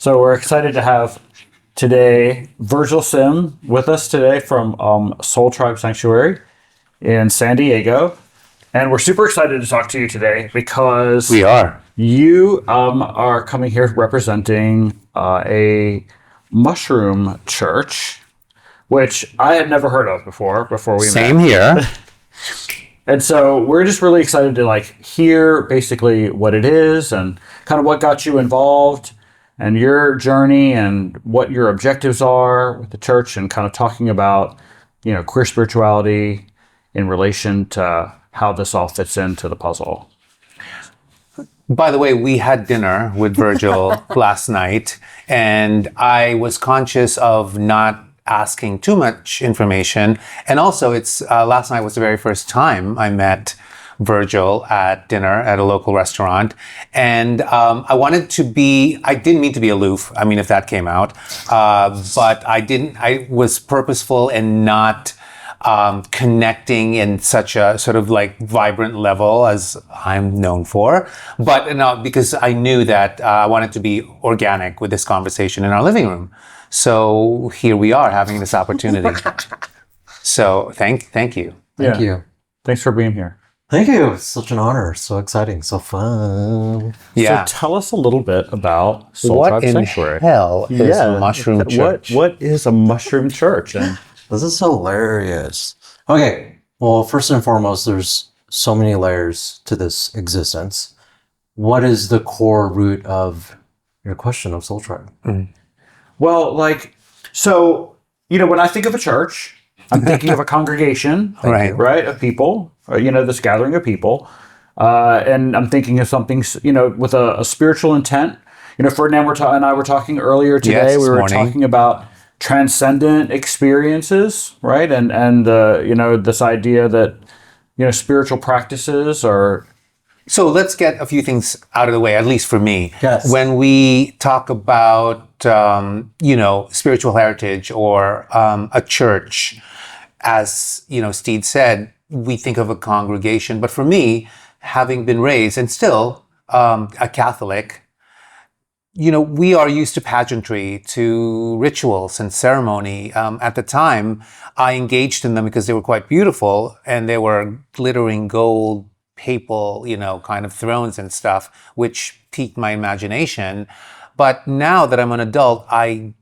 So we're excited to have today Virgil Sim with us today from SoulTribe Sanctuary in San Diego. And we're super excited to talk to you today because we are. You are coming here representing a mushroom church, which I had never heard of before we met. Same here. And so we're just really excited to hear basically what it is and kind of what got you involved and your journey and what your objectives are with the church and kind of talking about, queer spirituality in relation to how this all fits into the puzzle. By the way, we had dinner with Virgil last night, and I was conscious of not asking too much information. And also, last night was the very first time I met Virgil at dinner at a local restaurant. And I didn't mean to be aloof. I mean, if that came out, but I was purposeful and not connecting in such a sort of vibrant level as I'm known for. But no, because I knew that I wanted to be organic with this conversation in our living room. So here we are having this opportunity. So thank you. Thank you. Thanks for being here. Thank you. It's such an honor. So exciting. So fun. Yeah. So tell us a little bit about SoulTribe Sanctuary. What in hell is a mushroom church? What is a mushroom church? And this is hilarious. Okay. Well, first and foremost, there's so many layers to this existence. What is the core root of your question of SoulTribe? Mm. Well, when I think of a church, I'm thinking of a congregation, right, of people, this gathering of people. And I'm thinking of something, with a spiritual intent. Ferdinand and I were talking earlier today. Yes, we were morning. talking about transcendent experiences, right? And this idea that, spiritual practices are... So let's get a few things out of the way, at least for me. Yes. When we talk about, spiritual heritage or a church, as, Steed said, we think of a congregation. But for me, having been raised and still a Catholic, we are used to pageantry, to rituals and ceremony. At the time, I engaged in them because they were quite beautiful and they were glittering gold, papal, kind of thrones and stuff, which piqued my imagination. But now that I'm an adult, I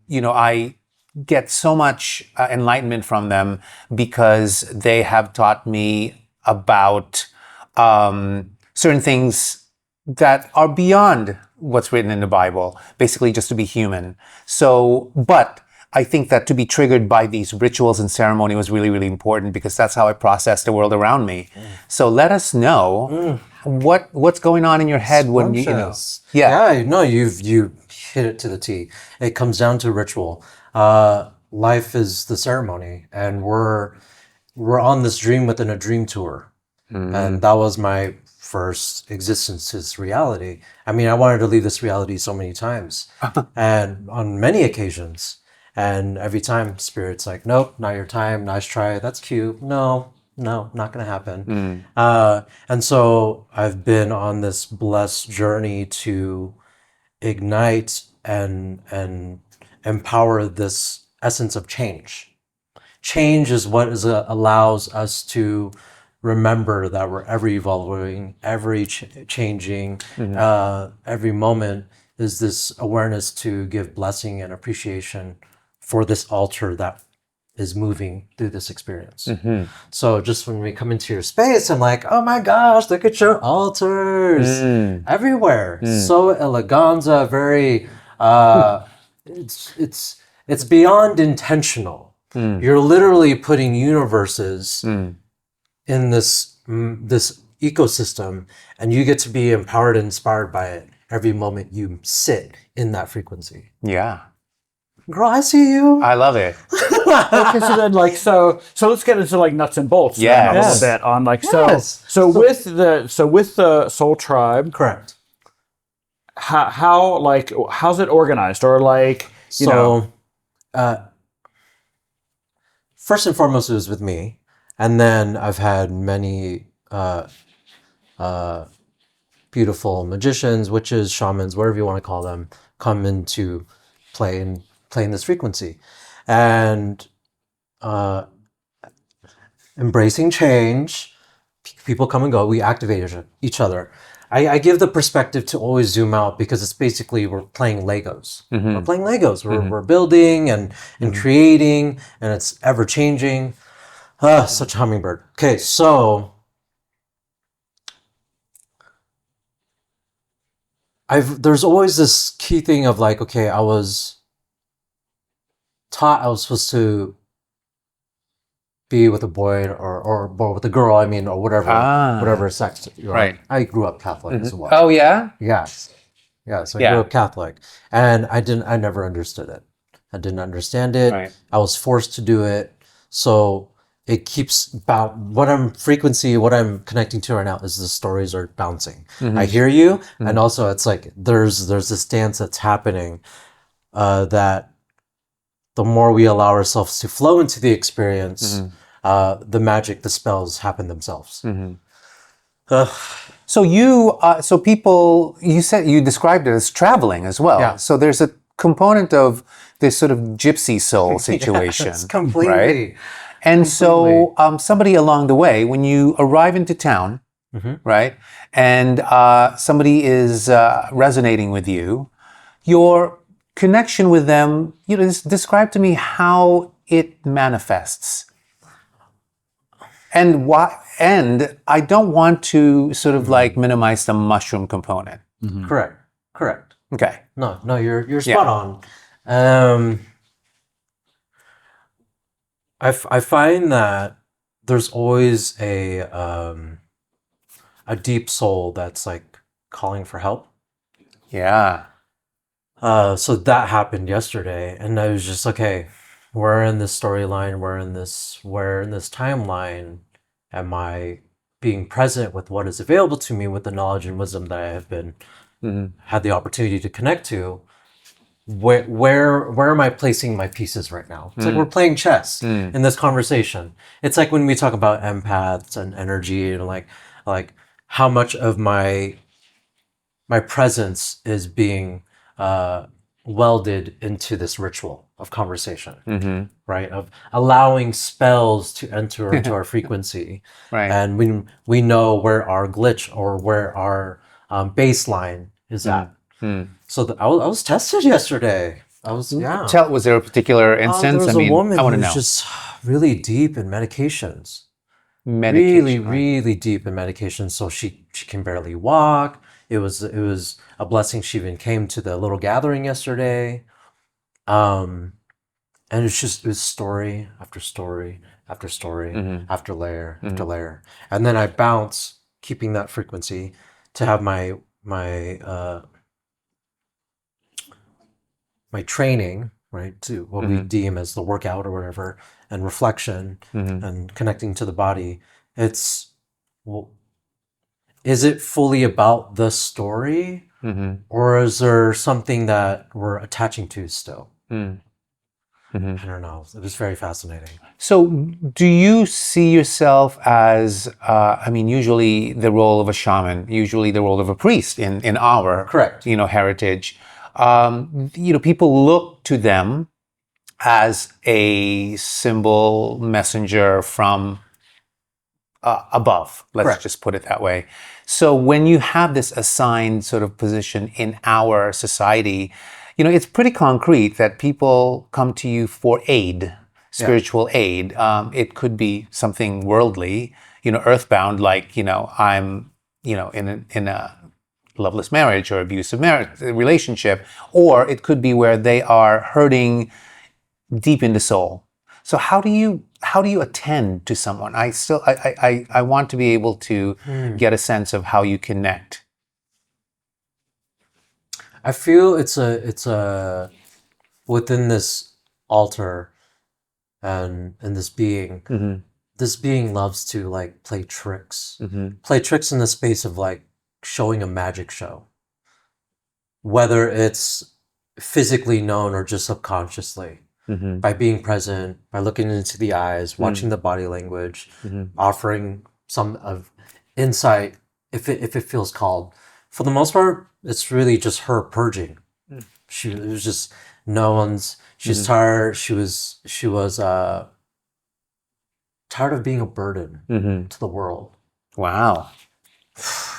get so much enlightenment from them because they have taught me about certain things that are beyond what's written in the Bible, basically just to be human. So, but I think that to be triggered by these rituals and ceremony was really, really important because that's how I process the world around me. So let us know what's going on in your head when you know. Yeah, no, you hit it to the T. It comes down to ritual. Life is the ceremony, and we're on this dream within a dream tour, and that was my first existence is reality. I mean, I wanted to leave this reality so many times, and on many occasions. And every time Spirit's like, nope, not your time. Nice try. That's cute. No, not going to happen. And so I've been on this blessed journey to ignite and empower this essence of change. Change is what allows us to remember that we're ever evolving, ever changing. Every moment is this awareness to give blessing and appreciation for this altar that is moving through this experience. So just when we come into your space, I'm like, oh my gosh, look at your altars everywhere. So eleganza, very, it's beyond intentional. You're literally putting universes in this ecosystem, and you get to be empowered and inspired by it every moment you sit in that frequency. Yeah. Girl, I see you. I love it. Okay, so then so let's get into nuts and bolts then a little bit on so with the SoulTribe, correct. How's it organized or first and foremost it was with me, and then I've had many beautiful magicians, witches, shamans, whatever you want to call them, come into play and play in this frequency. And embracing change, people come and go, we activate each other. I give the perspective to always zoom out because it's basically we're playing Legos. We're playing Legos. We're building and creating, and it's ever changing. Such a hummingbird. Okay, so there's always this key thing of like, okay, I was taught I was supposed to be with a boy or with a girl, I mean, or whatever sex you are. Right. I grew up Catholic as well. Oh yeah. Yes. So I grew up Catholic, and I never understood it. I didn't understand it. Right. I was forced to do it. So it keeps about what I'm connecting to right now is the stories are bouncing. I hear you. And also it's like, there's this dance that's happening, that the more we allow ourselves to flow into the experience, the magic, the spells happen themselves. So people, you described it as traveling as well. Yeah. So there's a component of this sort of gypsy soul situation, Yes, completely. right? And so somebody along the way, when you arrive into town, right, and somebody is resonating with you, your connection with them, describe to me how it manifests. And why? And I don't want to sort of like minimize the mushroom component. Correct. Okay. No, you're spot on. I find that there's always a deep soul that's like calling for help. Yeah. So that happened yesterday, and I was just okay. We're in this storyline. We're in this timeline. Am I being present with what is available to me, with the knowledge and wisdom that I have been had the opportunity to connect to? Where am I placing my pieces right now? It's like we're playing chess in this conversation. It's like when we talk about empaths and energy and like how much of my presence is being welded into this ritual of conversation, right? Of allowing spells to enter into our frequency, Right. and we know where our glitch or where our baseline is at. So I was tested yesterday. Was there a particular instance? There was a woman I want to who's know. just really deep in medications. Medication, Really deep in medications. So she can barely walk. It was a blessing she even came to the little gathering yesterday. And it was story after story after story after layer after layer. And then I bounce, keeping that frequency, to have my training, right, to what we deem as the workout or whatever, and reflection and connecting to the body. It's, well, is it fully about the story, or is there something that we're attaching to still? I don't know. It was very fascinating. So do you see yourself as, usually the role of a shaman, usually the role of a priest in our Correct. Heritage. People look to them as a symbol messenger from above. Let's Correct. just put it that way. So when you have this assigned sort of position in our society, it's pretty concrete that people come to you for aid, spiritual aid. It could be something worldly, earthbound, like, I'm, in a loveless marriage or abusive marriage relationship, or it could be where they are hurting deep in the soul. So how do you attend to someone? I want to be able to get a sense of how you connect. I feel it's a within this altar and this being, this being loves to like play tricks in the space of like showing a magic show, whether it's physically known or just subconsciously, by being present, by looking into the eyes, watching the body language, offering some of insight if it feels called. For the most part, it's really just her purging. It was just no one's. She's tired. She was tired of being a burden to the world. Wow.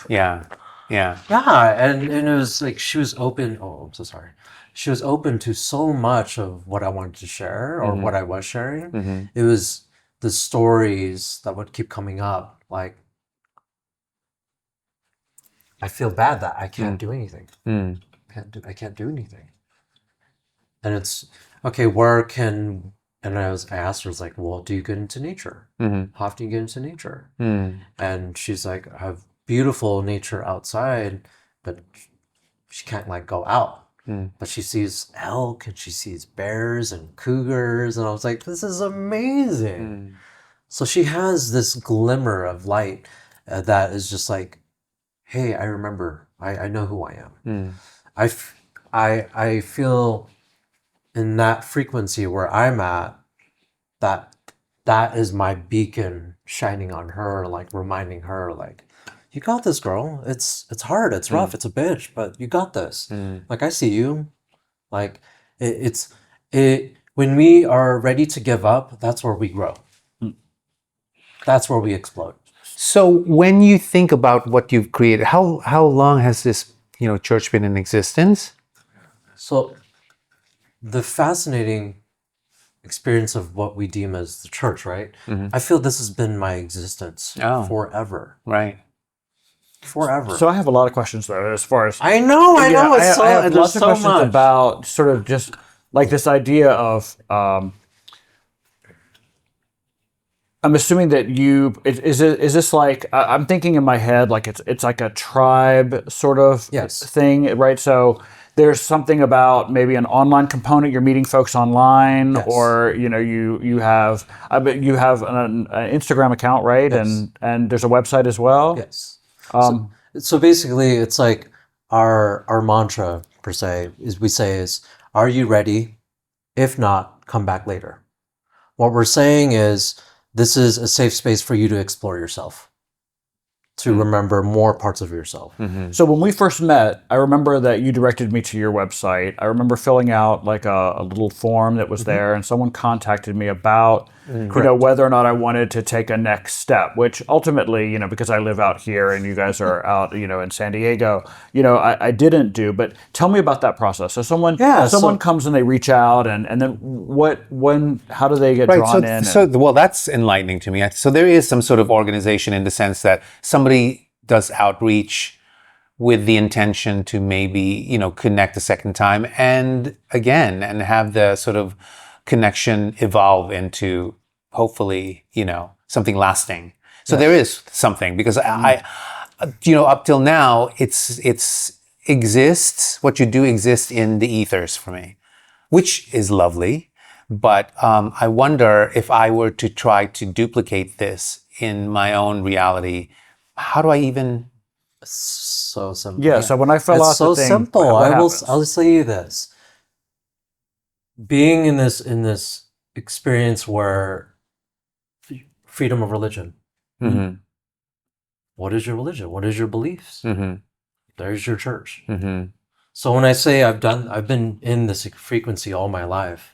Yeah. Yeah. Yeah, and it was like she was open. Oh, I'm so sorry. She was open to so much of what I wanted to share or what I was sharing. It was the stories that would keep coming up. Like, I feel bad that I can't do anything. I can't do anything. And it's okay. And I asked her, I was like, well, do you get into nature? How often do you get into nature? And she's like, I have beautiful nature outside, but she can't like go out. But she sees elk and she sees bears and cougars, and I was like, this is amazing. So she has this glimmer of light that is just like, hey, I remember, I know who I am. I feel in that frequency where I'm at, that is my beacon shining on her, like reminding her, like, you got this, girl. It's hard, it's rough, it's a bitch, but you got this. Like, I see you. Like, when we are ready to give up, that's where we grow. That's where we explode. So when you think about what you've created, how long has this church been in existence? So the fascinating experience of what we deem as the church, right? I feel this has been my existence forever. Right. Forever. So I have a lot of questions though, as far as I know. I have There's lots of so questions much. about sort of just like this idea of. I'm assuming that is this like I'm thinking in my head like it's like a tribe sort of thing, right? So there's something about maybe an online component. You're meeting folks online, or you have an Instagram account, right? Yes. And there's a website as well. Yes. So basically, it's like our mantra per se is, are you ready? If not, come back later. What we're saying is, this is a safe space for you to explore yourself, to remember more parts of yourself. So when we first met, I remember that you directed me to your website. I remember filling out like a little form that was there, and someone contacted me about whether or not I wanted to take a next step, which ultimately, because I live out here and you guys are out, in San Diego, I didn't do. But tell me about that process. So someone comes and they reach out, and then how do they get drawn in? Well, that's enlightening to me. So there is some sort of organization in the sense that somebody does outreach with the intention to maybe, connect a second time and again, and have the sort of connection evolve into hopefully, something lasting. So there is something, because I up till now, it's exists. What you do exists in the ethers for me, which is lovely. But I wonder if I were to try to duplicate this in my own reality, how do I even? So simple. Yeah. So when I fill out it's so the thing, simple. I'll say you this. Being in this experience where freedom of religion. What is your religion? What is your beliefs? There's your church. So when I say I've been in this frequency all my life,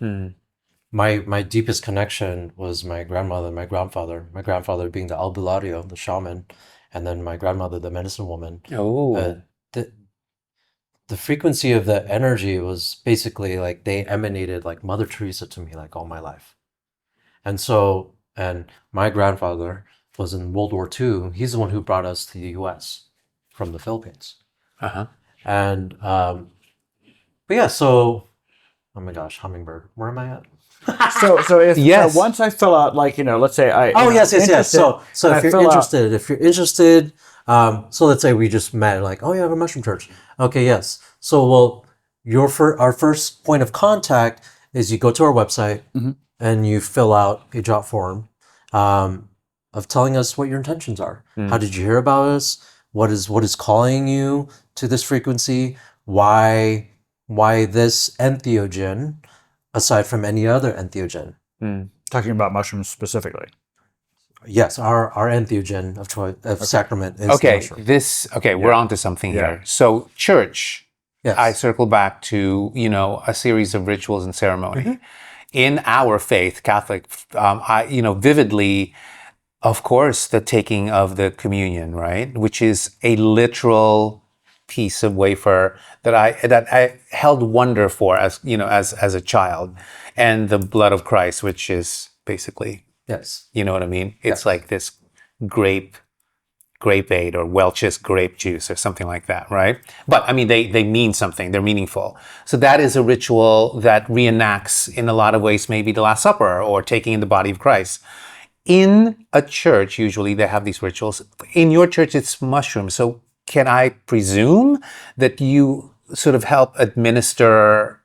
my deepest connection was my grandmother, my grandfather. My grandfather being the albulario, the shaman, and then my grandmother, the medicine woman. The frequency of the energy was basically like they emanated like Mother Teresa to me like all my life. And my grandfather was in World War II. He's the one who brought us to the US from the Philippines. And but yeah, so oh my gosh, hummingbird. Where am I at? So if once I fill out, like, let's say yes. So if you're interested, so let's say we just met, like, oh, you have a mushroom church. Okay, yes. So our first point of contact is you go to our website and you fill out a drop form of telling us what your intentions are. How did you hear about us? What is calling you to this frequency? Why this entheogen aside from any other entheogen? Talking about mushrooms specifically. Yes, our entheogen of choice of sacrament is the mushroom. We're on to something here. So church, Yes. I circle back to, a series of rituals and ceremony. In our faith, Catholic, vividly, of course, the taking of the communion, right? Which is a literal piece of wafer that I held wonder for as a child, and the blood of Christ, which is basically, Yes. you know what I mean? It's Yes. like this grapeade or Welch's grape juice or something like that, right? But I mean, they mean something. They're meaningful. So that is a ritual that reenacts in a lot of ways maybe the Last Supper or taking in the body of Christ. In a church, usually they have these rituals. In your church, it's mushrooms. So can I presume that you sort of help administer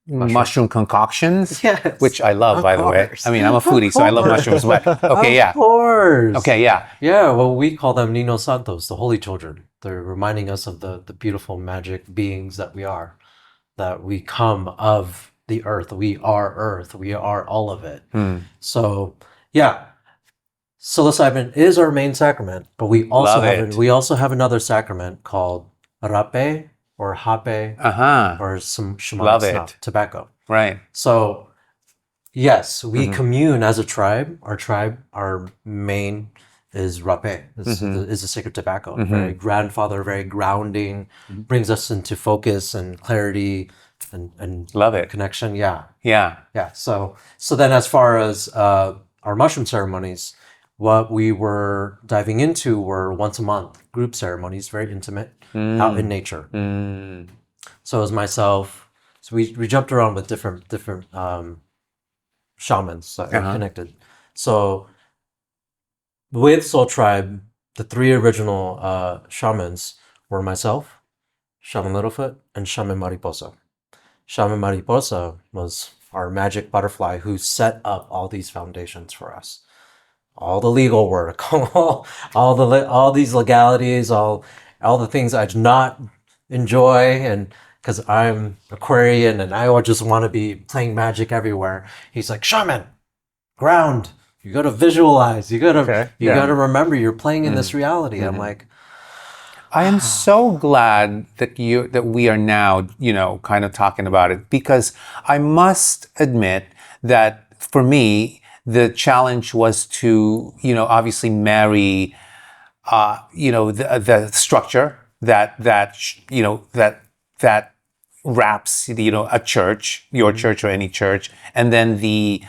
mushroom concoctions? Yes. Which I love, Of by the way. course. I mean, I'm a foodie, so I love mushrooms. But okay, yeah. Of course. Okay, yeah. Yeah, well, we call them Niños Santos, the holy children. They're reminding us of the beautiful magic beings that we are, that we come of the earth. We are earth. We are all of it. So, yeah, psilocybin is our main sacrament, but we also have another sacrament called rape or hape or some shamanic Love snuff, it. tobacco. Right. So, yes, we commune as a tribe. Our main is rape, is a sacred tobacco. Very grandfather, very grounding, brings us into focus and clarity and Love it. connection. Yeah. Yeah. Yeah. So then as far as our mushroom ceremonies, what we were diving into were once a month group ceremonies, very intimate, out in nature. So it was myself. So we jumped around with different shamans that are connected. So with SoulTribe, the three original shamans were myself, Shaman Littlefoot, and Shaman Mariposa. Shaman Mariposa was our magic butterfly who set up all these foundations for us. All the legal work, all these legalities, all the things I do not enjoy, and because I'm Aquarian and I just want to be playing magic everywhere. He's like, shaman, ground. You got to visualize. You got to remember you're playing in this reality. I'm like, I am so glad that we are now, kind of talking about it, because I must admit that for me, the challenge was to, obviously marry, the structure that wraps, a church, your church or any church, and then the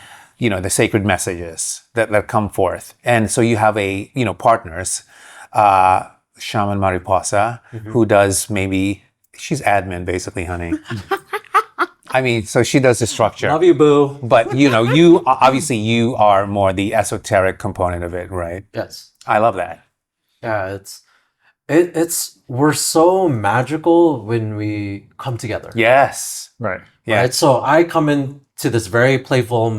sacred messages that come forth. And so you have partners, Shaman Mariposa, who does she's admin basically, honey. I mean, so she does the structure. love you, boo. But you obviously you are more the esoteric component of it, right? Yes. I love that. Yeah, it's we're so magical when we come together. Yes. Right. Yeah. Right? So I come into this very playful,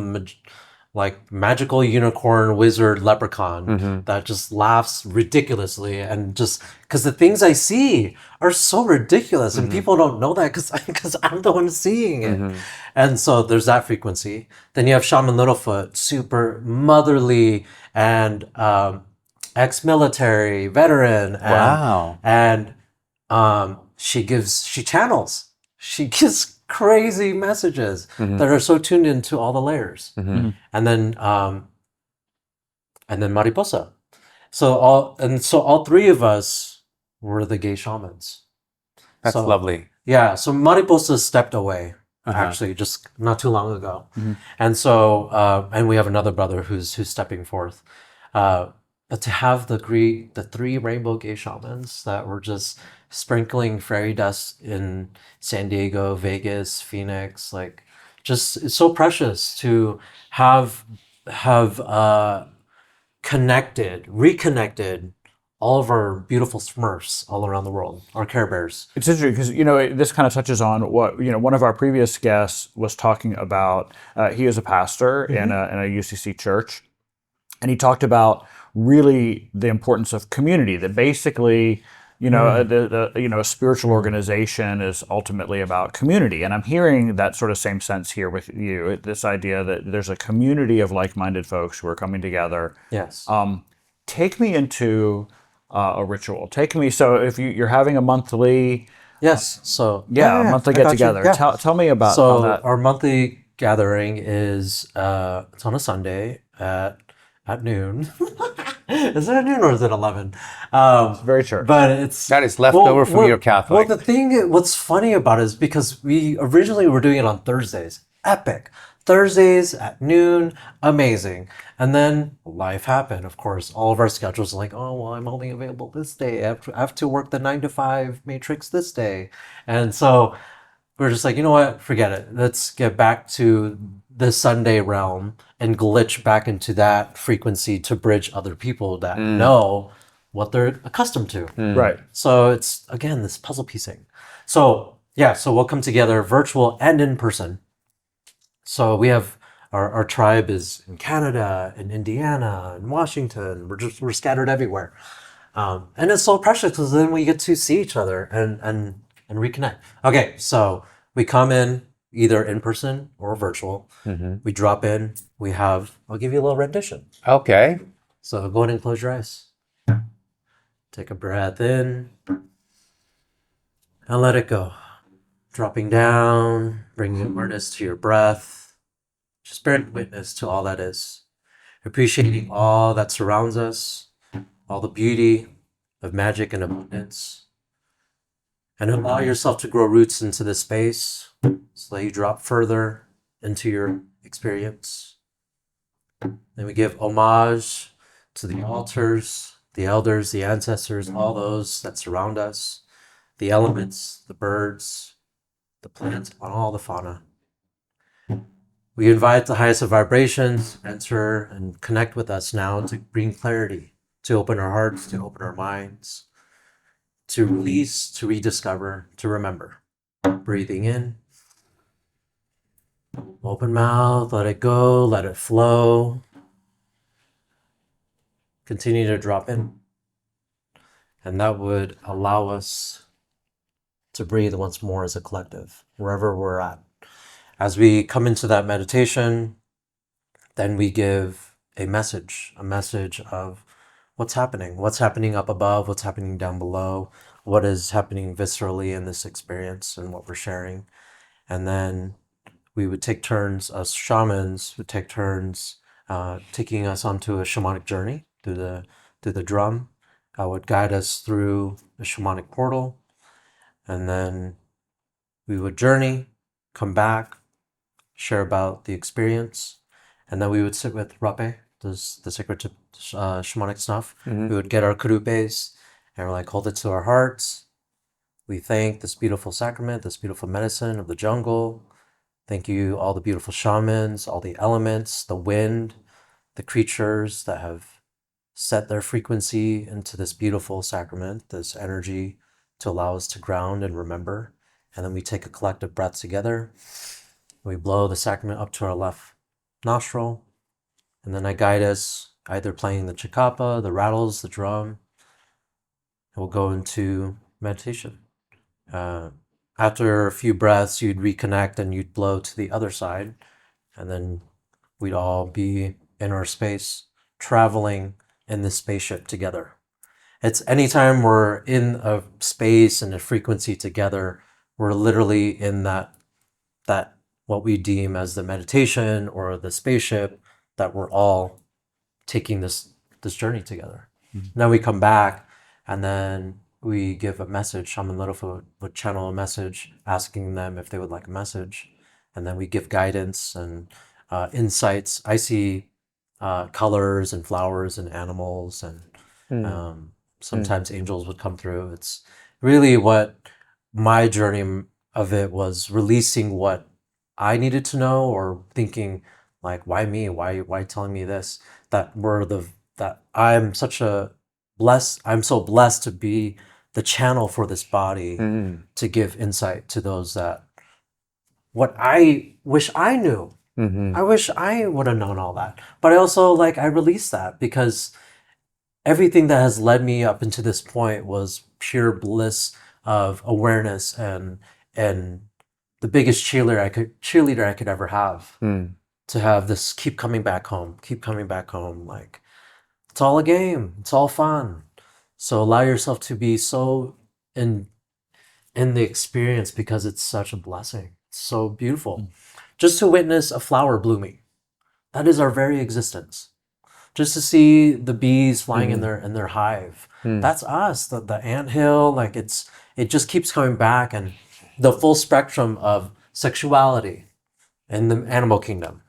magical unicorn wizard leprechaun that just laughs ridiculously, and just because the things I see are so ridiculous and people don't know that because I'm the one seeing it. And so there's that frequency. Then you have Shaman Littlefoot, super motherly and ex-military veteran. And she channels. She gives crazy messages that are so tuned into all the layers. And then Mariposa. So all three of us were the gay shamans. That's lovely. Yeah. So Mariposa stepped away actually just not too long ago. And so and we have another brother who's stepping forth. But to have the three rainbow gay shamans that were just sprinkling fairy dust in San Diego, Vegas, Phoenix, it's so precious to have reconnected all of our beautiful Smurfs all around the world, our Care Bears. It's interesting because, this kind of touches on what, one of our previous guests was talking about. He is a pastor in a UCC church, and he talked about really the importance of community, that basically, a spiritual organization is ultimately about community. And I'm hearing that sort of same sense here with you, this idea that there's a community of like-minded folks who are coming together. Yes. Take me into a ritual. So if you're having a monthly Yes. So Yeah, a monthly I get got you. together. Yeah. Tell me about how So that. our monthly gathering is it's on a Sunday at noon. Is it at noon or is it 11? Very church. But it's That is leftover from your Well, Catholic. what's funny about it is because we originally were doing it on Thursdays. Epic. Thursdays at noon, amazing. And then life happened, of course. All of our schedules are like, oh, well, I'm only available this day. I have to work the 9 to 5 matrix this day. And so we're just like, you know what? Forget it. Let's get back to the Sunday realm and glitch back into that frequency to bridge other people that know what they're accustomed to. Right. So it's again this puzzle piecing. So yeah, so we'll come together virtual and in person. So we have our tribe is in Canada, in Indiana, in Washington. We're scattered everywhere. And it's so precious because then we get to see each other and reconnect. Okay, so we come in either in person or virtual. We drop in. I'll give you a little rendition. Okay. So go ahead and close your eyes. Take a breath in and let it go. Dropping down, bringing awareness to your breath. Just bearing witness to all that is. Appreciating all that surrounds us, all the beauty of magic and abundance. And allow yourself to grow roots into this space so that you drop further into your experience. Then we give homage to the altars, the elders, the ancestors, all those that surround us, the elements, the birds, the plants, and all the fauna. We invite the highest of vibrations, enter and connect with us now to bring clarity, to open our hearts, to open our minds, to release, to rediscover, to remember. Breathing in. Open mouth, let it go, let it flow. Continue to drop in. And that would allow us to breathe once more as a collective, wherever we're at. As we come into that meditation, then we give a message of what's happening up above, what's happening down below, what is happening viscerally in this experience and what we're sharing. And then we would take turns, us shamans would take turns taking us onto a shamanic journey through the drum. Would guide us through the shamanic portal, and then we would journey, come back, share about the experience, and then we would sit with rape, the sacred shamanic snuff. We would get our kurupes, and we're like, hold it to our hearts. We thank this beautiful sacrament, this beautiful medicine of the jungle. Thank you, all the beautiful shamans, all the elements, the wind, the creatures that have set their frequency into this beautiful sacrament, this energy to allow us to ground and remember. And then we take a collective breath together. We blow the sacrament up to our left nostril. And then I guide us either playing the chikapa, the rattles, the drum. And we'll go into meditation. After a few breaths, you'd reconnect and you'd blow to the other side. And then we'd all be in our space, traveling in this spaceship together. It's anytime we're in a space and a frequency together, we're literally in that what we deem as the meditation or the spaceship, that we're all taking this journey together. Now we come back and then we give a message. Shaman Littlefoot would channel a message asking them if they would like a message. And then we give guidance and insights. I see colors and flowers and animals, and sometimes angels would come through. It's really what my journey of it was, releasing what I needed to know, or thinking like, why me? Why telling me this? That I'm so blessed to be the channel for this body to give insight to those that what I wish I knew. I wish I would have known all that. But I also I released that because everything that has led me up into this point was pure bliss of awareness and the biggest cheerleader I could ever have. To have this keep coming back home. Like, it's all a game. It's all fun. So allow yourself to be so in the experience because it's such a blessing. It's so beautiful. Just to witness a flower blooming. That is our very existence. Just to see the bees flying in their hive. That's us. The anthill, like it just keeps coming back, and the full spectrum of sexuality in the animal kingdom.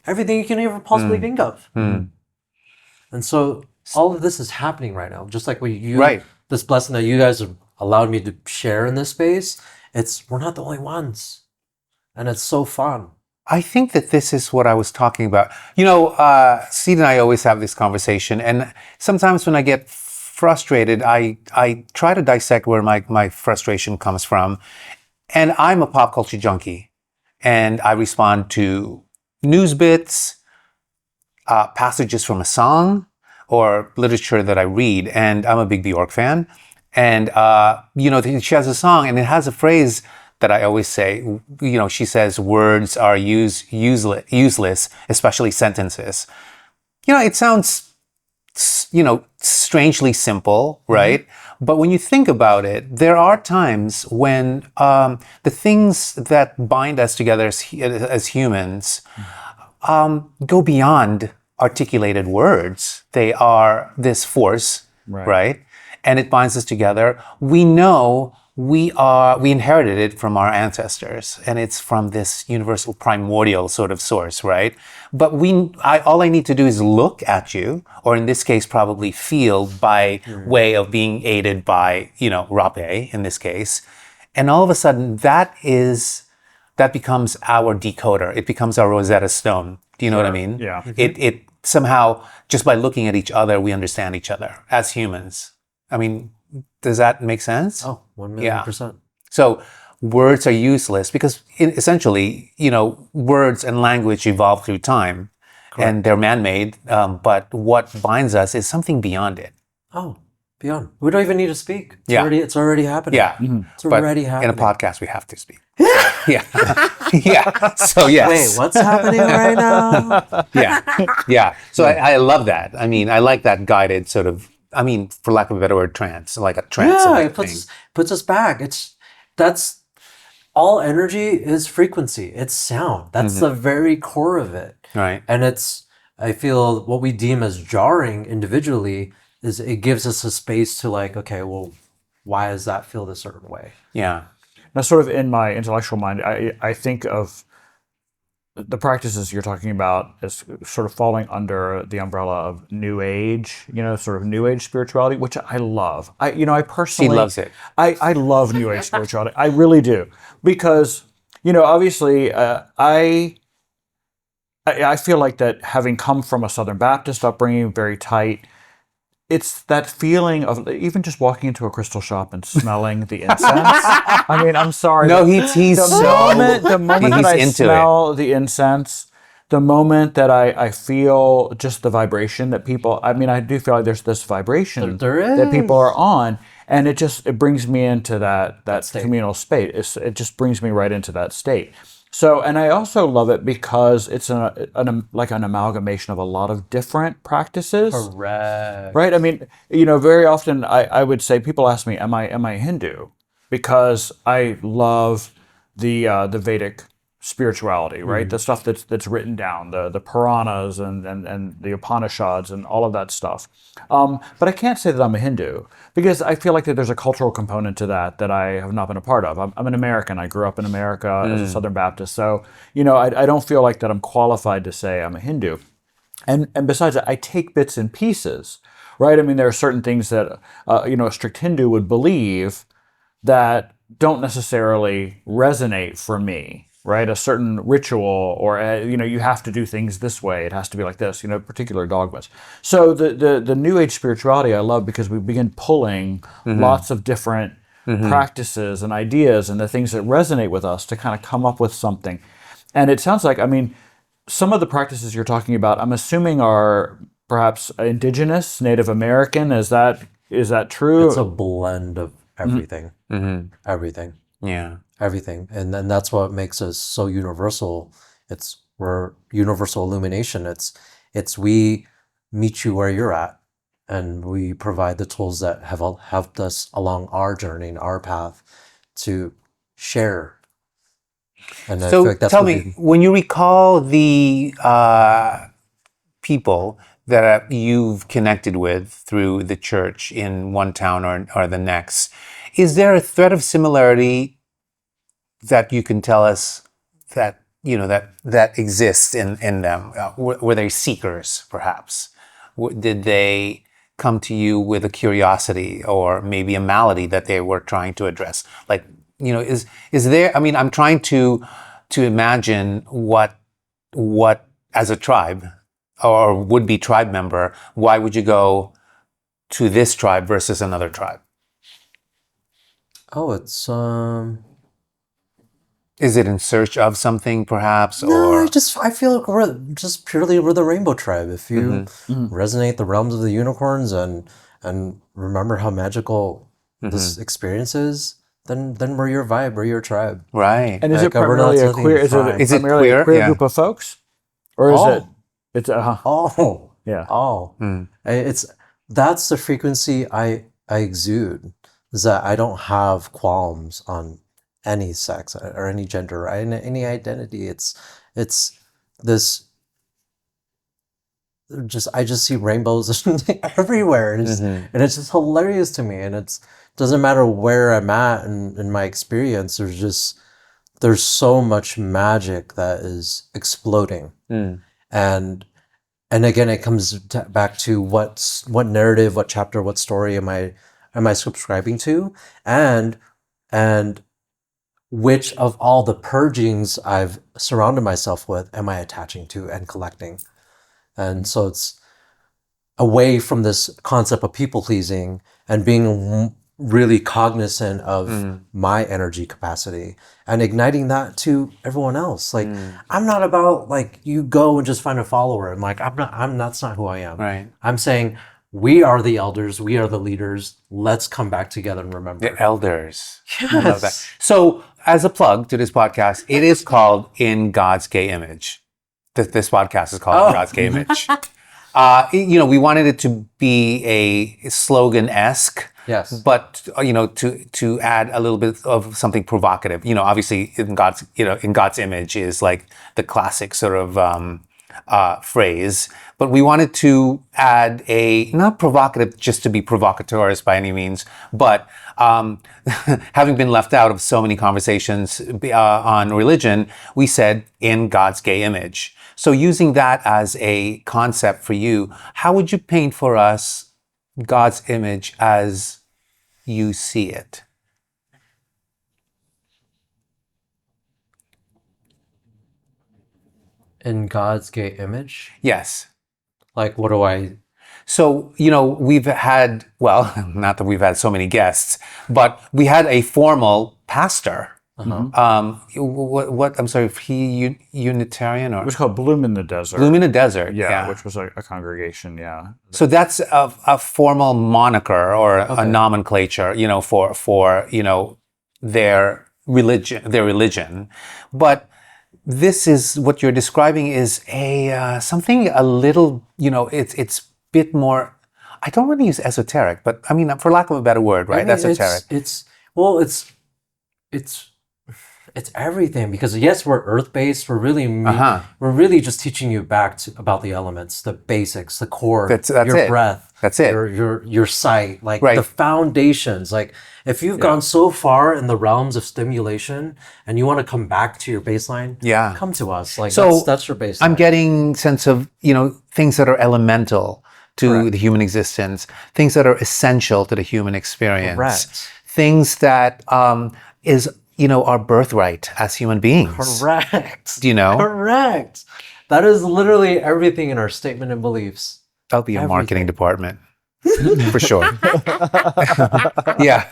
Everything you can ever possibly think of. And so all of this is happening right now. Just like Right. this blessing that you guys have allowed me to share in this space, we're not the only ones. And it's so fun. I think that this is what I was talking about. Steed and I always have this conversation, and sometimes when I get frustrated, I try to dissect where my frustration comes from. And I'm a pop culture junkie, and I respond to news bits, passages from a song, or literature that I read. And I'm a big Bjork fan. And, she has a song, and it has a phrase that I always say. She says, words are useless, especially sentences. It sounds, strangely simple, right? But when you think about it, there are times when the things that bind us together as humans go beyond articulated words. They are this force, right? And it binds us together. We know we inherited it from our ancestors, and it's from this universal primordial sort of source, right? But all I need to do is look at you, or in this case, probably feel by way of being aided by, Rape in this case. And all of a sudden that becomes our decoder. It becomes our Rosetta Stone. Do you know what I mean? Yeah. It somehow, just by looking at each other, we understand each other as humans. I mean, does that make sense? Oh, 1,000,000%. So words are useless because essentially, words and language evolve through time. Correct. And they're man-made. But what binds us is something beyond it. Oh, beyond. We don't even need to speak. It's already happening. Yeah. It's already happening. In a podcast, we have to speak. Yeah. Yeah. So, yes. Wait, what's happening right now? Yeah. So I love that. I mean, I like that guided sort of, for lack of a better word, trance, like a trance. Yeah, it puts us back. That's all energy is frequency. It's sound. That's the very core of it. Right. And I feel what we deem as jarring individually is it gives us a space to okay, well, why does that feel this certain way? Yeah. Now, sort of in my intellectual mind, I think of the practices you're talking about as sort of falling under the umbrella of New Age, sort of New Age spirituality, which I love. I personally... He loves it. I love New Age spirituality. I really do. Because, obviously, I feel like that having come from a Southern Baptist upbringing, very tight, it's that feeling of even just walking into a crystal shop and smelling the incense. I mean, I'm sorry. No, he's the moment that I smell the incense, the moment that I feel just the vibration that people, I do feel like there's this vibration that people are on, and it brings me into that communal space. It just brings me right into that state. So, and I also love it because it's like an amalgamation of a lot of different practices. Correct. Right? I mean, very often I would say, people ask me, am I Hindu? Because I love the Vedic spirituality, right? The stuff that's written down, the Puranas and the Upanishads and all of that stuff. But I can't say that I'm a Hindu because I feel like that there's a cultural component to that I have not been a part of. I'm an American. I grew up in America as a Southern Baptist. So, I don't feel like that I'm qualified to say I'm a Hindu. And besides that, I take bits and pieces, right? I mean, there are certain things that, a strict Hindu would believe that don't necessarily resonate for me. Right, a certain ritual, or you have to do things this way. It has to be like this. Particular dogmas. So the New Age spirituality I love because we begin pulling lots of different practices and ideas and the things that resonate with us to kind of come up with something. And it sounds like, some of the practices you're talking about, I'm assuming are perhaps indigenous, Native American. Is that true? It's a blend of everything. Everything. Yeah. Everything. And then that's what makes us so universal. We're universal illumination. It's we meet you where you're at. and we provide the tools that have helped us along our journey and our path to share. And I feel So like that's tell what me, when you recall the people that you've connected with through the church in one town or the next, is there a thread of similarity that you can tell us that that exists in them? Were they seekers, perhaps? Did they come to you with a curiosity or maybe a malady that they were trying to address? Like, is there? I mean, I'm trying to imagine what as a tribe or would-be tribe member, why would you go to this tribe versus another tribe? Oh, it's Is it in search of something, perhaps, no, or I feel like we're just purely we're the rainbow tribe. If you Mhm. resonate the realms of the unicorns and remember how magical this experience is, then we're your vibe, we're your tribe. right? And is it Like, we're not primarily a looking queer? to Is it find. Is it primarily a queer? queer Yeah. group of folks, or is it? Oh, It's oh, yeah. oh. It's that's the frequency I exude. Is that I don't have qualms on any sex or any gender or any identity. It's this just I just see rainbows everywhere, and it's just hilarious to me. And it's doesn't matter where I'm at in my experience. There's so much magic that is exploding, and again, it comes back to what narrative, what chapter, what story am I subscribing to, and and which of all the purgings I've surrounded myself with am I attaching to and collecting. And so it's away from this concept of people pleasing and being really cognizant of my energy capacity and igniting that to everyone else. Like, I'm not about like you go and just find a follower. I'm like, that's not who I am. Right. I'm saying we are the elders, we are the leaders. Let's come back together and remember. The elders. Yes. I love that. So, as a plug to this podcast, it is called In God's Gay Image. This podcast is called In God's Gay Image. We wanted it to be a slogan-esque, Yes. but to add a little bit of something provocative. Obviously, in God's image is like the classic sort of phrase, but we wanted to add a not provocative just to be provocateurs by any means, but having been left out of so many conversations on religion, we said in God's gay image. So using that as a concept for you, how would you paint for us God's image as you see it? In God's gay image? Yes. Like, what do I... So, we've had, well, not that we've had so many guests, but we had a formal pastor. What I'm sorry, he Unitarian or? It was called Bloom in the Desert. Bloom in the Desert. Yeah, which was a congregation. Yeah. So that's a formal moniker or a nomenclature, for their religion. But this is what you're describing is a something a little, it's a bit more. I don't want to use esoteric, but I mean, for lack of a better word, right? I mean, Esoteric. It's everything, because yes, we're earth-based. We're really just teaching you about the elements, the basics, the core, That's your it. breath, That's it. your sight, like Right. the foundations. Like if you've gone so far in the realms of stimulation and you want to come back to your baseline, come to us. Like So that's your baseline. I'm getting sense of, things that are elemental to the human existence, things that are essential to the human experience. Correct. Things that is our birthright as human beings. Correct. Correct. That is literally everything in our statement and beliefs. That'll be a marketing department. For sure. Yeah.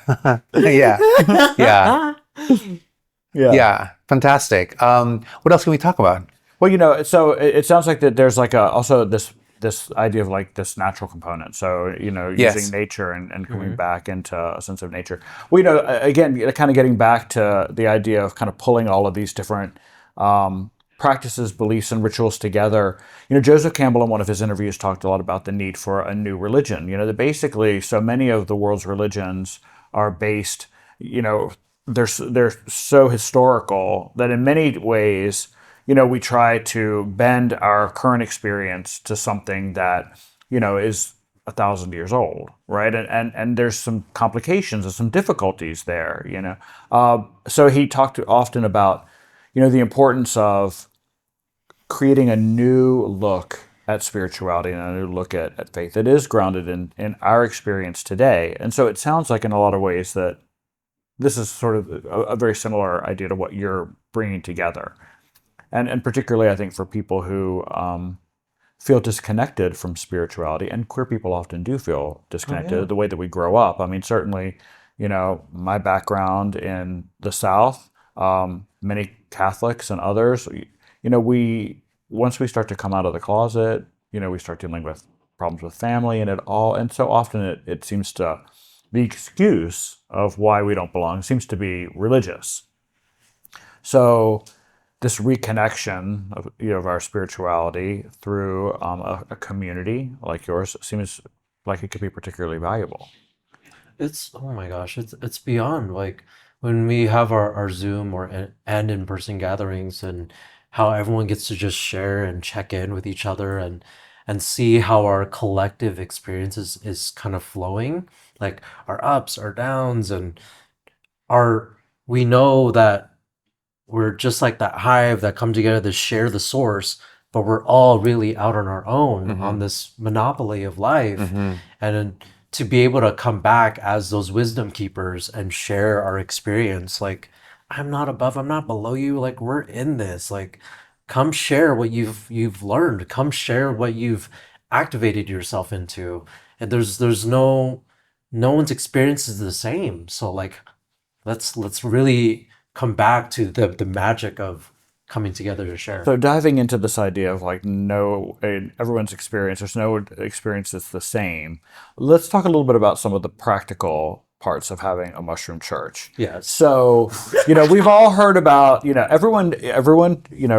Yeah. Fantastic. What else can we talk about? Well, so it sounds like that there's like also this idea of like this natural component. So, using nature and coming back into a sense of nature. Well, again, kind of getting back to the idea of kind of pulling all of these different practices, beliefs, and rituals together. Joseph Campbell in one of his interviews talked a lot about the need for a new religion. That basically so many of the world's religions are based, they're so historical that in many ways, we try to bend our current experience to something that, is 1,000 years old, right? And there's some complications and some difficulties there, So he talked often about, the importance of creating a new look at spirituality and a new look at faith that is grounded in our experience today. And so it sounds like in a lot of ways that this is sort of a very similar idea to what you're bringing together. And particularly, I think, for people who feel disconnected from spirituality, and queer people often do feel disconnected, the way that we grow up. I mean, certainly, my background in the South, many Catholics and others, once we start to come out of the closet, we start dealing with problems with family and so often it seems to, the excuse of why we don't belong seems to be religious. So this reconnection of our spirituality through a community like yours seems like it could be particularly valuable. It's, oh my gosh, it's beyond like when we have our Zoom and in-person gatherings, and how everyone gets to just share and check in with each other and see how our collective experiences is kind of flowing, like our ups, our downs, and we know that we're just like that hive that come together to share the source, but we're all really out on our own on this monopoly of life. And then to be able to come back as those wisdom keepers and share our experience, like, I'm not above, I'm not below you, like, we're in this, like, come share what you've learned, come share what you've activated yourself into. And there's no one's experience is the same. So like, let's really come back to the magic of coming together to share. So diving into this idea of like everyone's experience, there's no experience that's the same. Let's talk a little bit about some of the practical parts of having a mushroom church. Yes. So, we've all heard about, everyone,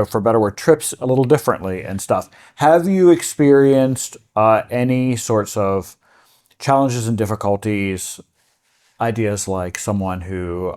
for better word, trips a little differently and stuff. Have you experienced any sorts of challenges and difficulties, ideas like someone who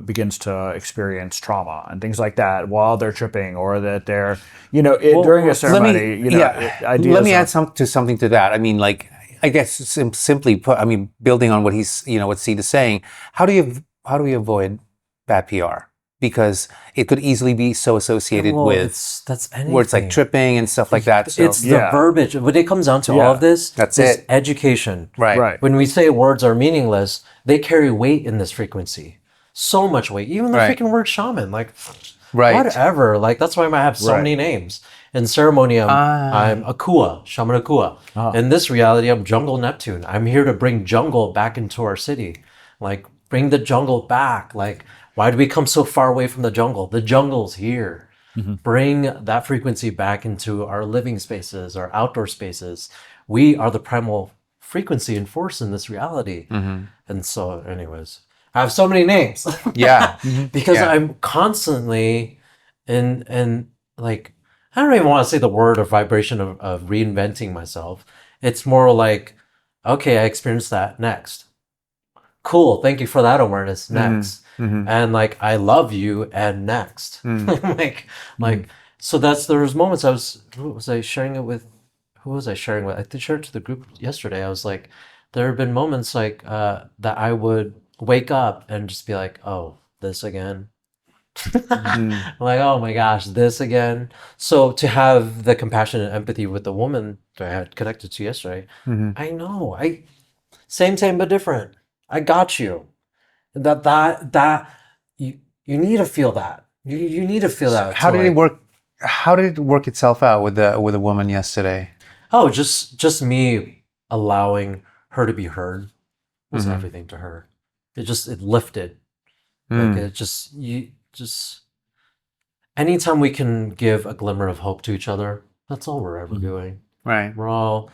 begins to experience trauma and things like that while they're tripping, or that they're, during a ceremony, Let me add something to that. I mean, like, I guess simply put, I mean, building on what what Steed is saying, how do we avoid bad PR? Because it could easily be so associated with that's anything. Words like tripping and stuff like that. So, it's the verbiage. When it comes down to all of this, that's is it. Education. Right. When we say words are meaningless, they carry weight in this frequency. So much weight. Even the freaking word shaman, like, whatever. Like, that's why I have so many names. In ceremony, I'm Aqua, Shaman Aqua. In this reality, I'm Jungle Neptune. I'm here to bring jungle back into our city. Like, bring the jungle back. Like, why do we come so far away from the jungle? The jungle's here. Bring that frequency back into our living spaces, our outdoor spaces. We are the primal frequency and force in this reality. And so, anyways, I have so many names. Because I'm constantly in like, I don't even want to say the word or vibration of reinventing myself. It's more like, okay, I experienced that, next. Cool, thank you for that awareness, next. And like, I love you, and next. So there's moments who was I sharing it with? I did share it to the group yesterday. I was like, there have been moments like that I would wake up and just be like, oh, this again. Like, oh my gosh, this again. So to have the compassion and empathy with the woman that I had connected to yesterday, I know, same but different. I got you. That you need to feel that. You need to feel that. How did it work? How did it work itself out with the woman yesterday? Oh, just me allowing her to be heard was everything to her. It lifted. Like, it just anytime we can give a glimmer of hope to each other, that's all we're ever doing. Right. We're all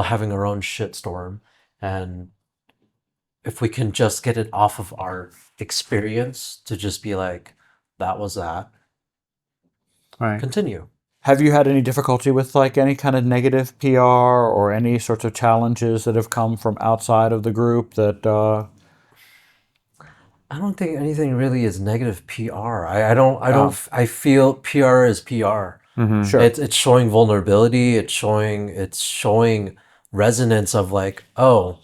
having our own shitstorm, and if we can just get it off of our experience to just be like, that was that. Right. continue. Have you had any difficulty with like any kind of negative PR or any sorts of challenges that have come from outside of the group that I don't think anything really is negative PR. I feel PR is PR. sure. It's showing vulnerability. It's showing resonance of like, oh,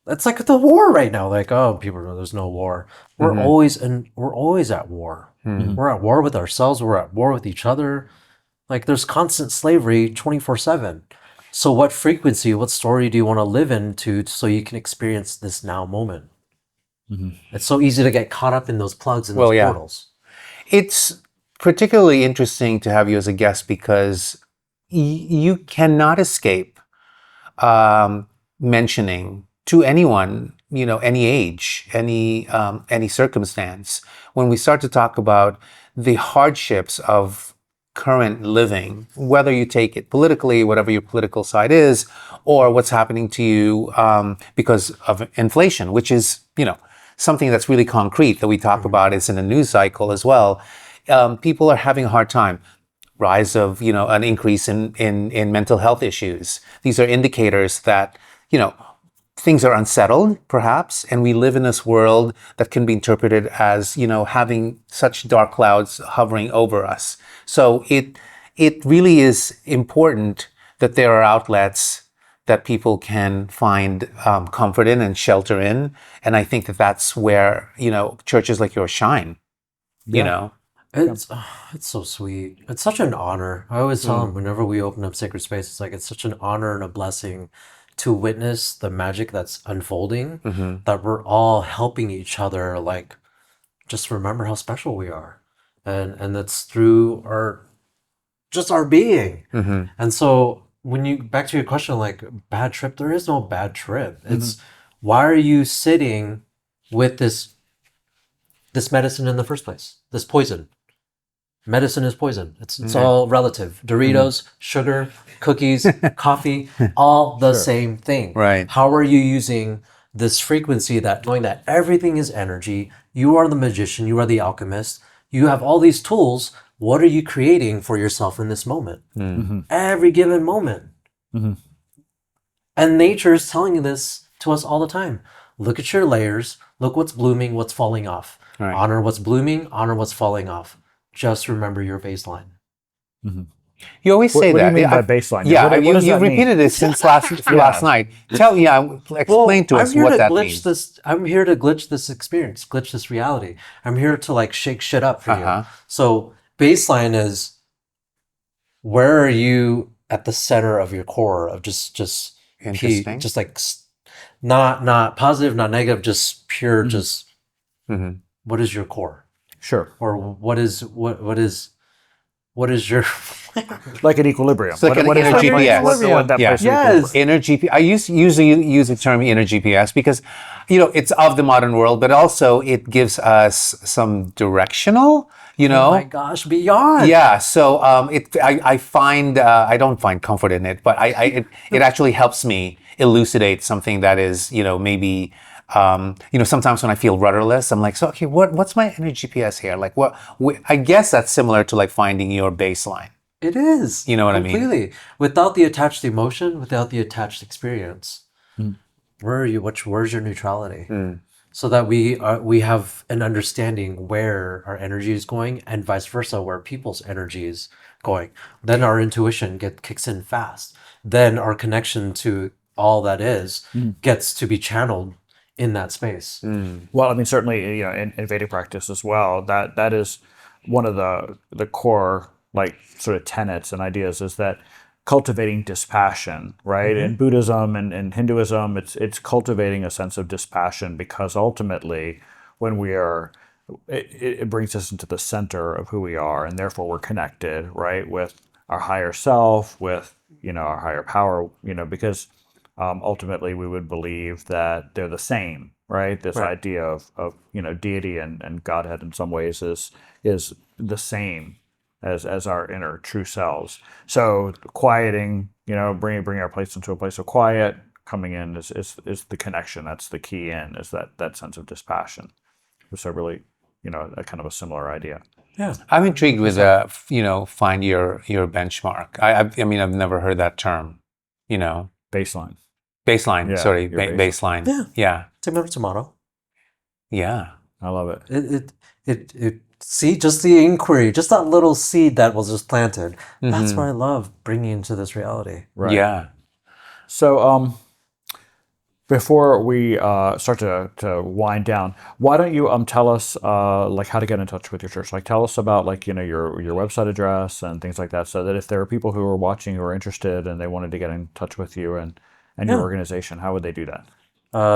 it's like the war right now. Like, oh, people know there's no war. We're always at war. We're at war with ourselves. We're at war with each other. Like there's constant slavery 24/7. So what frequency, what story do you want to live into so you can experience this now moment? It's so easy to get caught up in those plugs and those yeah. portals. It's particularly interesting to have you as a guest because you cannot escape mentioning to anyone, any age, any circumstance, when we start to talk about the hardships of current living, whether you take it politically, whatever your political side is, or what's happening to you because of inflation, which is, something that's really concrete that we talk about is in the news cycle as well. People are having a hard time. Rise of, an increase in mental health issues. These are indicators that, things are unsettled, perhaps, and we live in this world that can be interpreted as, having such dark clouds hovering over us. So it really is important that there are outlets that people can find comfort in and shelter in. And I think that that's where, churches like yours shine, It's so sweet. It's such an honor. I always tell them whenever we open up sacred space, it's like it's such an honor and a blessing to witness the magic that's unfolding. That we're all helping each other. Like, just remember how special we are, and that's through our being. And so when you back to your question, like bad trip, there is no bad trip. It's why are you sitting with this medicine in the first place? This poison. Medicine is poison. It's all relative. Doritos, sugar, cookies, coffee, all the same thing. Right. How are you using this frequency that knowing that everything is energy? You are the magician, you are the alchemist. You have all these tools. What are you creating for yourself in this moment? Every given moment. And nature is telling you this to us all the time. Look at your layers. Look what's blooming, what's falling off. Right. Honor what's blooming, honor what's falling off. Just remember your baseline. You always say what that. do you mean by baseline? Yeah, What does you've that mean? repeated it since last night. Explain to us what that means. I'm here to glitch this experience, glitch this reality. I'm here to like shake shit up for you. So baseline is where are you at the center of your core of just Interesting. just like not positive, not negative, just pure, just what is your core? Sure. Or what is your Like an equilibrium. It's like an inner GPS. Yes. Inner GPS. I usually use the term inner GPS because, it's of the modern world, but also it gives us some directional, Oh my gosh, beyond. Yeah. So I find I don't find comfort in it, but it actually helps me elucidate something that is, maybe. Sometimes when I feel rudderless, I'm like, so okay, what's my inner GPS here? Like, I guess that's similar to like finding your baseline. It is. You know what I mean? Completely. Without the attached emotion, without the attached experience, where are you? Where's your neutrality? So that we have an understanding where our energy is going, and vice versa, where people's energy is going. Then our intuition kicks in fast. Then our connection to all that is gets to be channeled in that space. Well, I mean, certainly, in Vedic practice as well, that is one of the core, like, sort of tenets and ideas is that cultivating dispassion, right? In Buddhism and Hinduism, it's cultivating a sense of dispassion because ultimately, when we are, it brings us into the center of who we are, and therefore we're connected, right, with our higher self, with, our higher power, because ultimately we would believe that they're the same, right? This idea of deity and Godhead in some ways is the same as our inner true selves. So quieting, bringing our place into a place of quiet, coming in is the connection. That's the key in, is that sense of dispassion. So really, a kind of a similar idea. Yeah. I'm intrigued with find your benchmark. I mean, I've never heard that term. Baseline. Baseline. Yeah, Sorry, your baseline. Yeah. Yeah. Tomato. Yeah. I love it. It see, just the inquiry, just that little seed that was just planted. That's what I love bringing into this reality. Right. Yeah. So, before we start to wind down, why don't you tell us like how to get in touch with your church? Like tell us about like your website address and things like that, so that if there are people who are watching who are interested and they wanted to get in touch with you and your organization, how would they do that?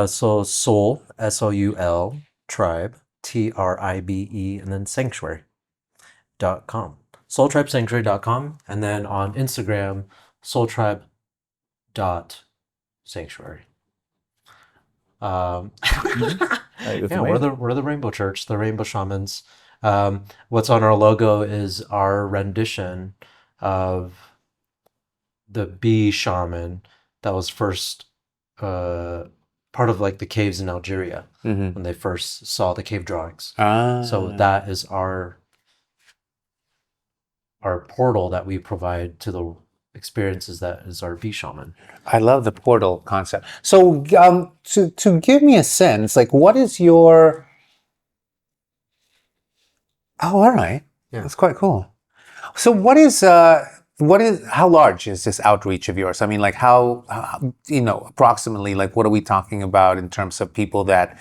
So Soul, SOUL, Tribe, TRIBE, and then Sanctuary.com. SoulTribeSanctuary.com, and then on Instagram, SoulTribe.Sanctuary. It's Yeah, amazing. we're the Rainbow Church, the Rainbow Shamans. What's on our logo is our rendition of the bee shaman that was first part of like the caves in Algeria when they first saw the cave drawings. So that is our portal that we provide to the experiences. That is our bee shaman. I love the portal concept. So, to give me a sense, like, what is your? Oh, all right. Yeah. That's quite cool. So, how large is this outreach of yours? I mean, like, how approximately, like, what are we talking about in terms of people that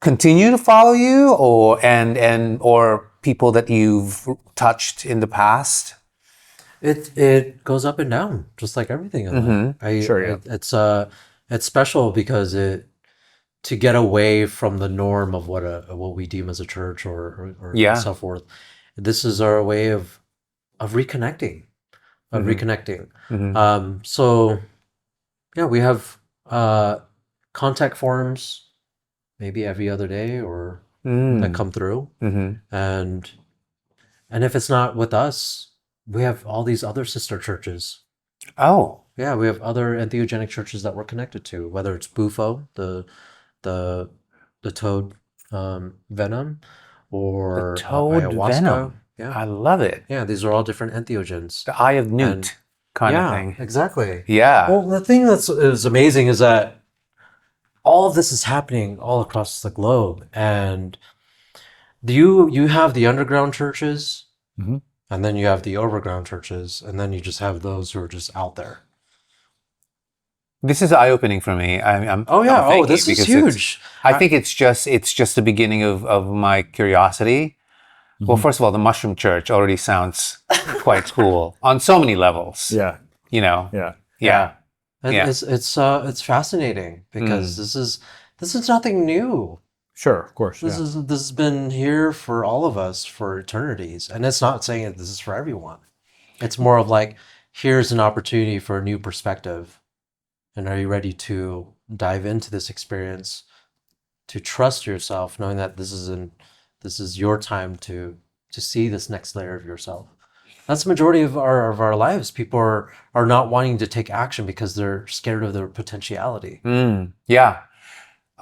continue to follow you, or people that you've touched in the past? It goes up and down, just like everything in life. Sure, yeah. It's special because to get away from the norm of what we deem as a church or Yeah. self-worth. This is our way of reconnecting, So yeah, we have contact forms maybe every other day or that come through, and if it's not with us, we have all these other sister churches. Oh, Yeah, we have other entheogenic churches that we're connected to, whether it's Bufo, the toad venom, or toad ayahuasca. venom. Yeah, I love it. yeah, these are all different entheogens. The Eye of Newt And- kind of Yeah, thing. exactly. Yeah. Well, the thing is amazing is that all of this is happening all across the globe, and you have the underground churches, Mhm. and then you have the overground churches, and then you just have those who are just out there. This is eye-opening for me. I'm Oh yeah, thank you, this is because huge. I think it's just the beginning of my curiosity. Well, first of all, the Mushroom Church already sounds quite cool on so many levels. Yeah. Yeah. Yeah. Yeah. It's fascinating because this is nothing new. Sure, of course. This has been here for all of us for eternities, and it's not saying that this is for everyone. It's more of like, here's an opportunity for a new perspective, and are you ready to dive into this experience, to trust yourself, knowing that this is your time to see this next layer of yourself. That's the majority of our lives. People are not wanting to take action because they're scared of their potentiality. Yeah.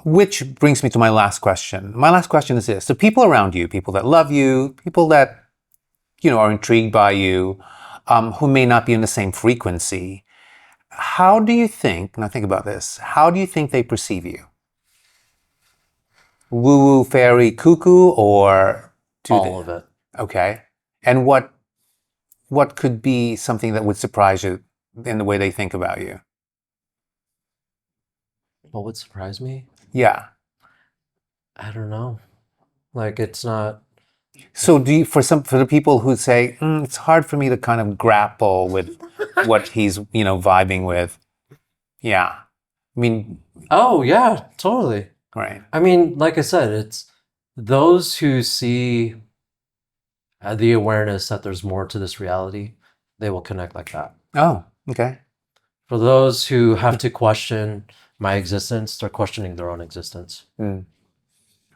Which brings me to my last question. My last question is this: the people around you, people that love you, people that are intrigued by you, who may not be in the same frequency, how do you think? Now think about this. How do you think they perceive you? Woo-woo, fairy, cuckoo, or All of it. Okay. And what could be something that would surprise you in the way they think about you? What would surprise me? Yeah. I don't know. Like, it's not. So do you, for the people who say, it's hard for me to kind of grapple with what he's, vibing with. Yeah. I mean, Oh yeah, totally. right. I mean, like I said, it's those who see the awareness that there's more to this reality, they will connect like that. Oh, okay. For those who have to question my existence, they're questioning their own existence.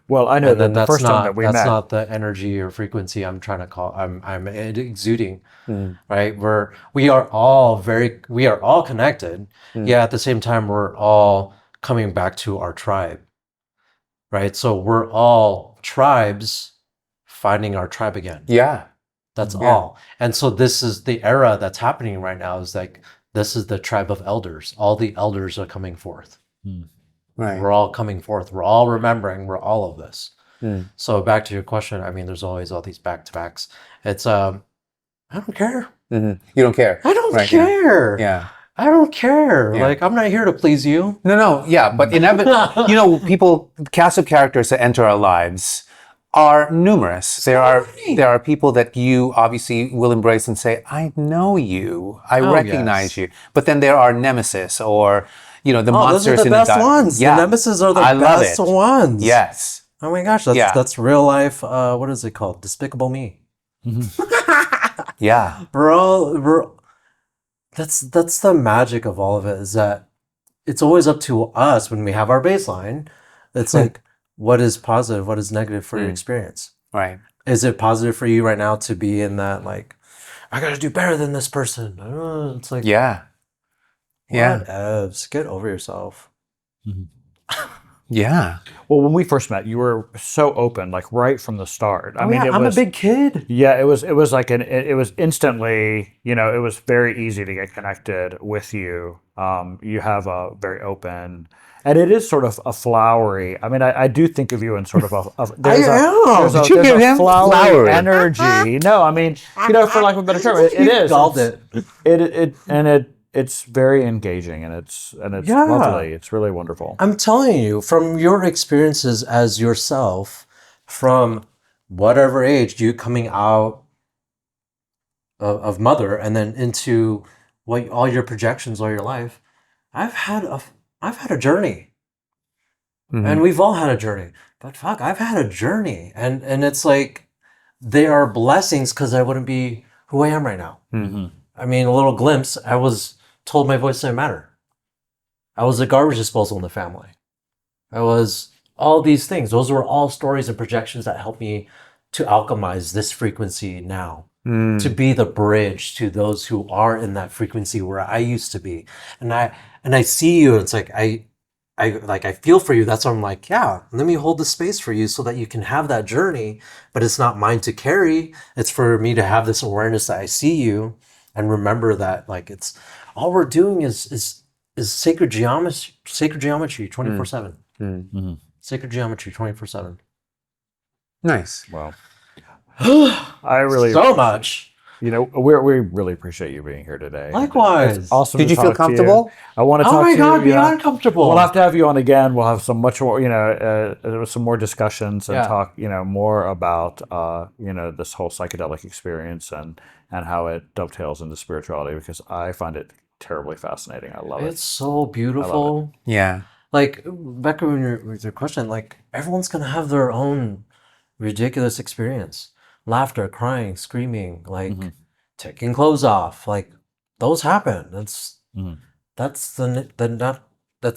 Well, I know And then that the first time that we met. that's not the energy or frequency I'm trying to call. I'm exuding, right? We are all connected. Yeah, at the same time, we're all coming back to our tribe, right? So we're all tribes finding our tribe again. Yeah. That's Yeah. all. And so this is the era that's happening right now, is like, this is the tribe of elders. All the elders are coming forth. Right. We're all coming forth. We're all remembering. We're all of this. Mm. So back to your question, I mean, there's always all these back-to-backs. It's, I don't care. You don't care. I don't Right, care. Yeah. I don't care. Yeah. Like, I'm not here to please you. No, yeah, but inevitably, people, cast of characters that enter our lives are numerous. There are people that you obviously will embrace and say, I know you, I recognize you. But then there are nemesis, or the Those are monsters the in best the ones. Yeah. The nemesis are the I love best it. ones. Yes. Oh my gosh, that's real life. What is it called? Despicable Me. Yeah. That's the magic of all of it, is that it's always up to us when we have our baseline. It's like, what is positive, what is negative for your experience? Right. Is it positive for you right now to be in that, like, I gotta do better than this person? It's like, Yeah. Yeah. whatevs. Get over yourself. Yeah. Well, when we first met, you were so open, like right from the start. I mean, I'm a big kid. Yeah, it was like it was instantly, it was very easy to get connected with you. You have a very open, and it is sort of a flowery. I mean, I do think of you in sort of there's Did you hear a him? flowery energy. No, I mean, for lack of a better term, it is. Called it. It's very engaging, and it's Yeah. lovely. It's really wonderful. I'm telling you, from your experiences as yourself, from whatever age, you coming out of mother and then into what all your projections all your life, I've had a journey. And we've all had a journey. But fuck, I've had a journey. And it's like, they are blessings, because I wouldn't be who I am right now. I mean, a little glimpse, I was told my voice didn't matter. I was a garbage disposal in the family. I was all these things. Those were all stories and projections that helped me to alchemize this frequency now, to be the bridge to those who are in that frequency where I used to be. And I see you, and it's like, I feel for you. That's why I'm like, yeah, let me hold the space for you so that you can have that journey, but it's not mine to carry. It's for me to have this awareness that I see you, and remember that, like, it's all we're doing is sacred geometry 24/7. Sacred geometry 24/7. Nice. Well, I really So much. we really appreciate you being here today. Likewise. It's awesome. Did to you feel talk to comfortable? I want to talk Oh my to God, you. beyond comfortable. We'll have to have you on again. We'll have some much more, some more discussions and Yeah. talk, more about, this whole psychedelic experience and how it dovetails into spirituality, because I find it terribly fascinating. I love It's so beautiful. Yeah. Like, back with your question, like, everyone's gonna have their own ridiculous experience. Laughter, crying, screaming, like taking clothes off. Like, those happen. That's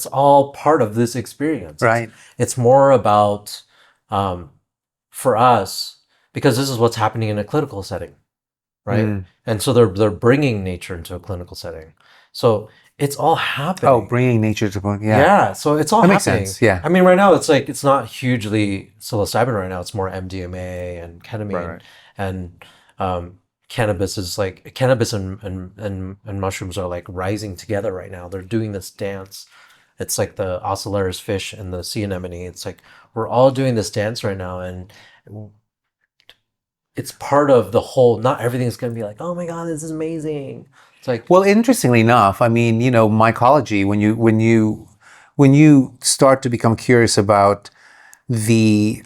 all part of this experience. Right. It's more about, for us, because this is what's happening in a clinical setting, right? And so they're bringing nature into a clinical setting. So it's all happening. Oh, bringing nature to point. Yeah. Yeah, so it's all That makes happening. sense, yeah. I mean, right now it's like, it's not hugely psilocybin right now. It's more MDMA and ketamine, Right. and cannabis is like, cannabis and mushrooms are like rising together right now. They're doing this dance. It's like the ocellaris fish and the sea anemone. It's like, we're all doing this dance right now, and it's part of the whole. Not everything's going to be like, oh my God, this is amazing. It's like, Well, interestingly enough, I mean, mycology, when you start to become curious about the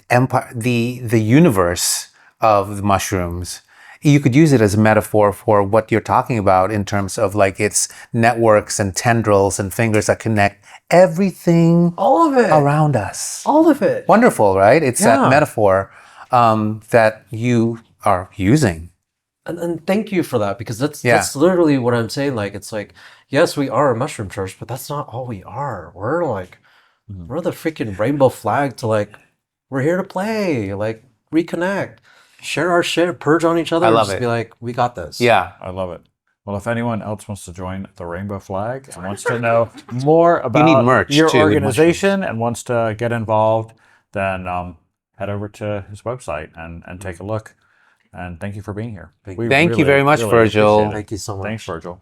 empire, the universe of the mushrooms, you could use it as a metaphor for what you're talking about in terms of like its networks and tendrils and fingers that connect everything all of it. around us. All of it. Wonderful, right? It's Yeah. that metaphor that you are using. And thank you for that, because that's literally what I'm saying. Like, it's like, yes, we are a mushroom church, but that's not all we are. We're like, we're the freaking rainbow flag to, like, we're here to play, like, reconnect, share our shit, purge on each other. I love just it. Be like, we got this. Yeah. I love it. Well, if anyone else wants to join the Rainbow Flag and wants to know more about need merch your too, with organization and wants to get involved, then head over to his website and take a look. And thank you for being here. Thank We Thank you very much, really Virgil. appreciate it. Thank you so much. Thanks, Virgil.